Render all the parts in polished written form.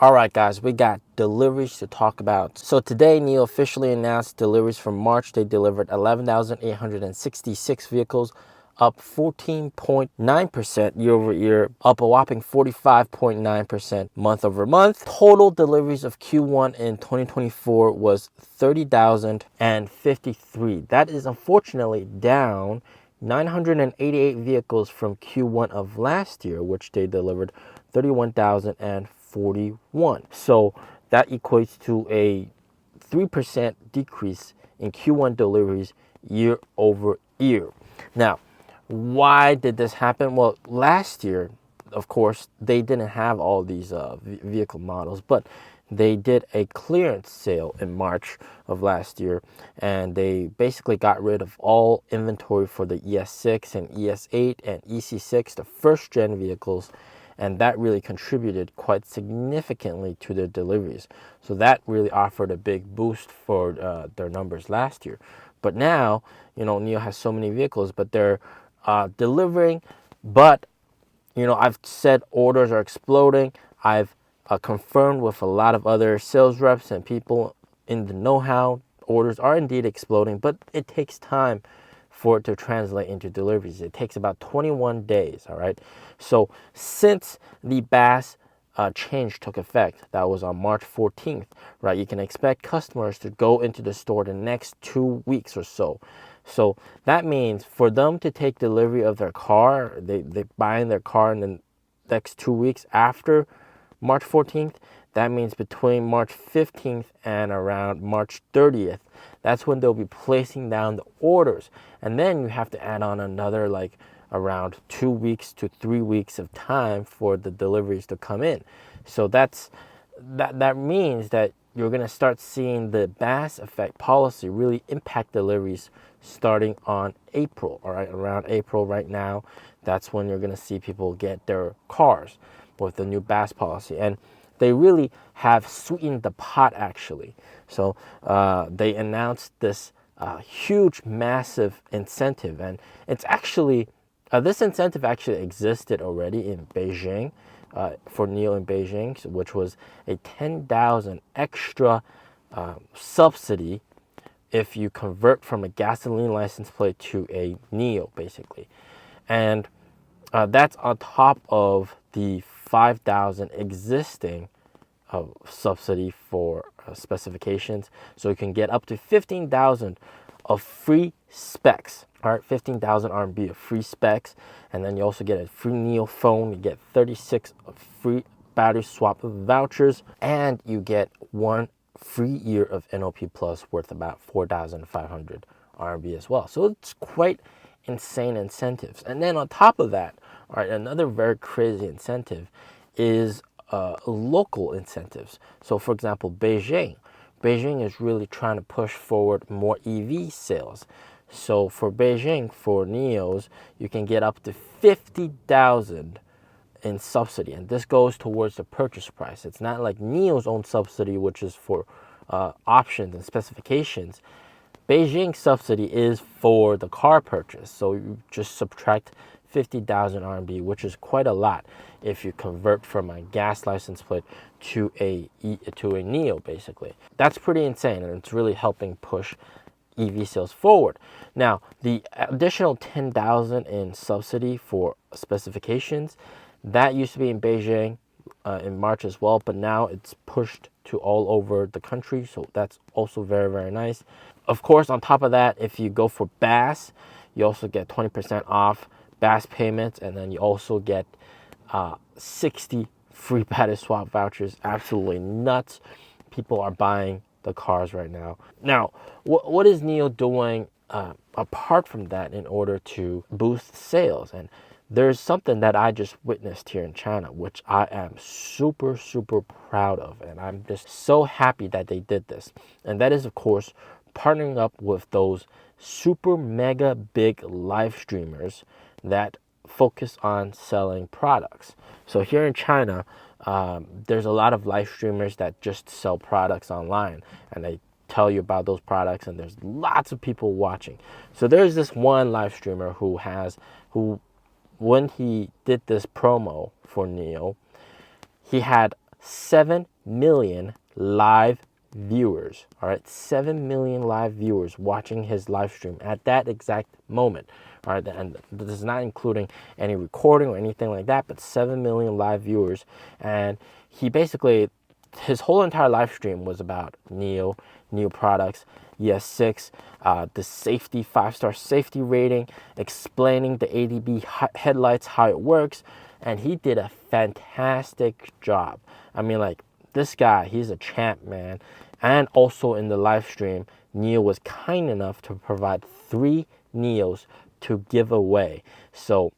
All right, guys, we got deliveries to talk about. So today, NIO officially announced deliveries from March. They delivered 11,866 vehicles, up 14.9% year over year, up a whopping 45.9% month over month. Total deliveries of Q1 in 2024 was 30,053. That is unfortunately down 988 vehicles from Q1 of last year, which they delivered 31,041. So that equates to a 3% decrease in Q1 deliveries year over year. Now, why did this happen? Well, last year, of course, they didn't have all these vehicle models, but they did a clearance sale in March of last year, and they basically got rid of all inventory for the ES6 and ES8 and EC6, the first gen vehicles, and that really contributed quite significantly to their deliveries. So that really offered a big boost for their numbers last year. But now, NIO has so many vehicles, but they're delivering. But I've said orders are exploding. I've confirmed with a lot of other sales reps and people in the know-how, orders are indeed exploding, but it takes time for it to translate into deliveries. It takes about 21 days, all right? So since the BAS change took effect, that was on March 14th, right? You can expect customers to go into the store the next 2 weeks or so. So that means for them to take delivery of their car, they buying their car in the next 2 weeks after March 14th, that means between March 15th and around March 30th, that's when they'll be placing down the orders. And then you have to add on another around 2 weeks to 3 weeks of time for the deliveries to come in. So that means that you're going to start seeing the BAS effect policy really impact deliveries starting on April, all right? Around April right now, that's when you're going to see people get their cars with the new BAS policy. And they really have sweetened the pot, actually. So they announced this huge, massive incentive. And it's actually, this incentive actually existed already in Beijing, for NIO in Beijing, which was a 10,000 extra subsidy if you convert from a gasoline license plate to a NIO, basically. And that's on top of the 5,000 existing subsidy for specifications. So you can get up to 15,000 of free specs. All right, 15,000 RMB of free specs, and then you also get a free NIO phone. You get 36 free battery swap vouchers, and you get 1 free year of NOP Plus worth about 4,500 RMB as well. So it's quite insane incentives. And then on top of that, all right, another very crazy incentive is local incentives. So for example, Beijing is really trying to push forward more EV sales. So for Beijing, for NIOs, you can get up to 50,000 in subsidy, and this goes towards the purchase price. It's not like NIO's own subsidy, which is for options and specifications. Beijing subsidy is for the car purchase, so you just subtract 50,000 RMB, which is quite a lot if you convert from a gas license plate to a NIO, basically. That's pretty insane, and it's really helping push EV sales forward. Now, the additional 10,000 in subsidy for specifications, that used to be in Beijing in March as well, but now it's pushed to all over the country, so that's also very, very nice. Of course, on top of that, if you go for BAS, you also get 20% off BAS payments, and then you also get 60 free battery swap vouchers. Absolutely nuts. People are buying the cars right now. Now, what is NIO doing apart from that in order to boost sales? And there's something that I just witnessed here in China, which I am super, super proud of. And I'm just so happy that they did this. And that is, of course, partnering up with those super mega big live streamers that focus on selling products. So here in China, there's a lot of live streamers that just sell products online, and they tell you about those products, and there's lots of people watching. So there's this one live streamer who when he did this promo for NIO, he had 7 million live viewers. All right, 7 million live viewers watching his live stream at that exact moment. All right, and this is not including any recording or anything like that, but 7 million live viewers. And he basically, his whole entire live stream was about NIO, NIO products, ES6, the safety, 5-star safety rating, explaining the ADB headlights, how it works. And he did a fantastic job. I mean, like, this guy, he's a champ, man. And also in the live stream, NIO was kind enough to provide 3 NIOs to give away. So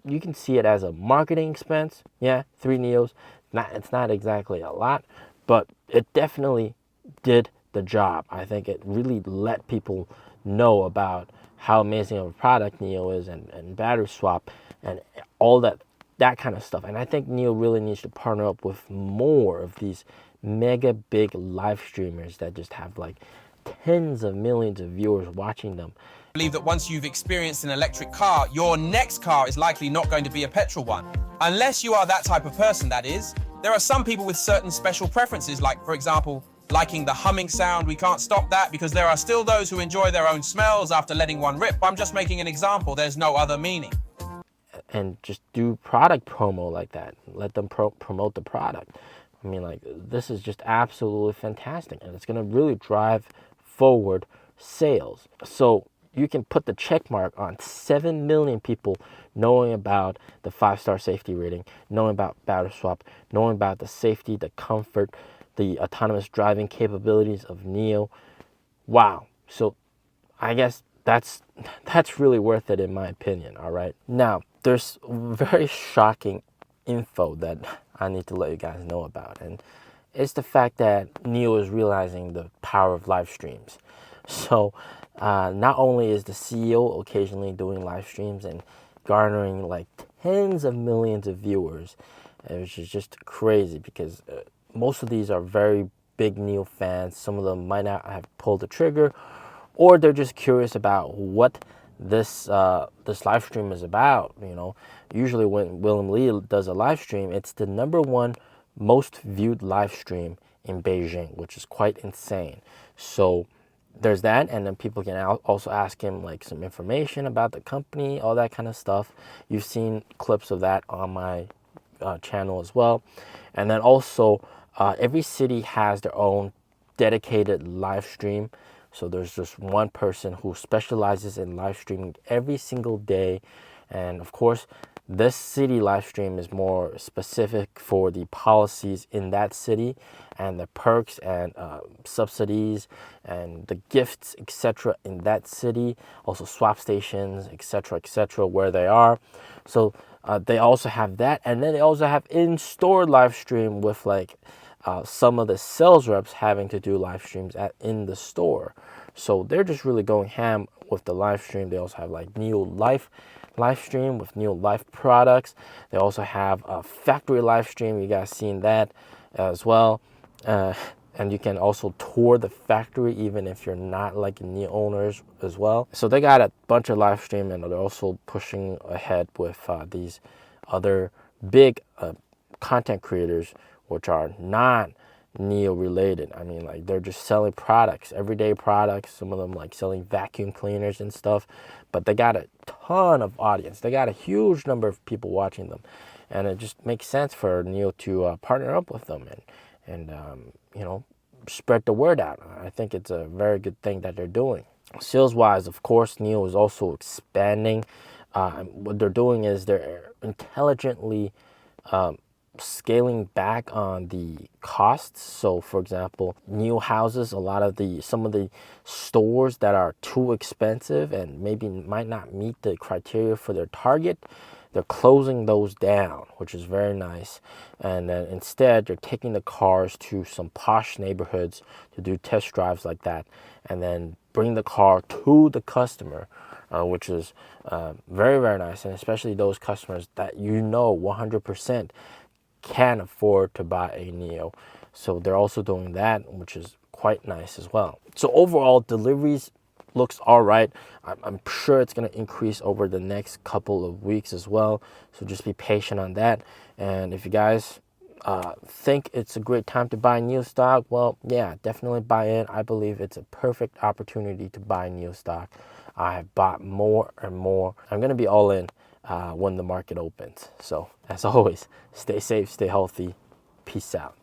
you can see it as a marketing expense. Yeah, 3 NIOs. It's not exactly a lot, but it definitely did the job. I think it really let people know about how amazing of a product NIO is, and battery swap and all that kind of stuff. And I think NIO really needs to partner up with more of these mega big live streamers that just have like tens of millions of viewers watching them. I believe that once you've experienced an electric car, your next car is likely not going to be a petrol one. Unless you are that type of person, that is. There are some people with certain special preferences, like, for example, liking the humming sound. We can't stop that because there are still those who enjoy their own smells after letting one rip. I'm just making an example. There's no other meaning. And just do product promo like that. Let them promote the product. I mean, like, this is just absolutely fantastic, and it's going to really drive forward sales. So you can put the check mark on 7 million people knowing about the 5-star safety rating, knowing about battery swap, knowing about the safety, the comfort, the autonomous driving capabilities of NIO. Wow. So I guess that's really worth it in my opinion. All right. Now, there's very shocking info that I need to let you guys know about, and it's the fact that NIO is realizing the power of live streams. So not only is the CEO occasionally doing live streams and garnering like tens of millions of viewers, which is just crazy because most of these are very big NIO fans. Some of them might not have pulled the trigger, or they're just curious about what this live stream is about. You know, usually when William Li does a live stream, it's the #1 most viewed live stream in Beijing, which is quite insane. So there's that, and then people can also ask him like some information about the company, all that kind of stuff. You've seen clips of that on my channel as well. And then also every city has their own dedicated live stream. So there's just one person who specializes in live streaming every single day. And of course, this city live stream is more specific for the policies in that city and the perks and subsidies and the gifts, etc. in that city. Also swap stations, etc., where they are. So they also have that. And then they also have in-store live stream with like some of the sales reps having to do live streams in the store. So they're just really going ham with the live stream. They also have like NIO live stream with NIO Life products. They also have a factory live stream. You guys seen that as well. And you can also tour the factory even if you're not like NIO owners as well. So they got a bunch of live stream, and they're also pushing ahead with these other big content creators which are not NIO related. I mean, like, they're just selling products, everyday products. Some of them like selling vacuum cleaners and stuff, but they got a ton of audience. They got a huge number of people watching them, and it just makes sense for NIO to partner up with them and you know, spread the word out. I think it's a very good thing that they're doing. Sales wise, of course, NIO is also expanding. What they're doing is they're intelligently scaling back on the costs. So for example, NIO houses some of the stores that are too expensive and maybe might not meet the criteria for their target. They're closing those down, which is very nice. And then instead, they're taking the cars to some posh neighborhoods to do test drives like that, and then bring the car to the customer, which is very, very nice. And especially those customers that 100% can afford to buy a NIO. So they're also doing that, which is quite nice as well. So overall, deliveries looks all right. I'm sure it's going to increase over the next couple of weeks as well. So just be patient on that. And if you guys think it's a great time to buy NIO stock? Well, yeah, definitely buy in. I believe it's a perfect opportunity to buy NIO stock. I have bought more and more. I'm going to be all in when the market opens. So, as always, stay safe, stay healthy. Peace out.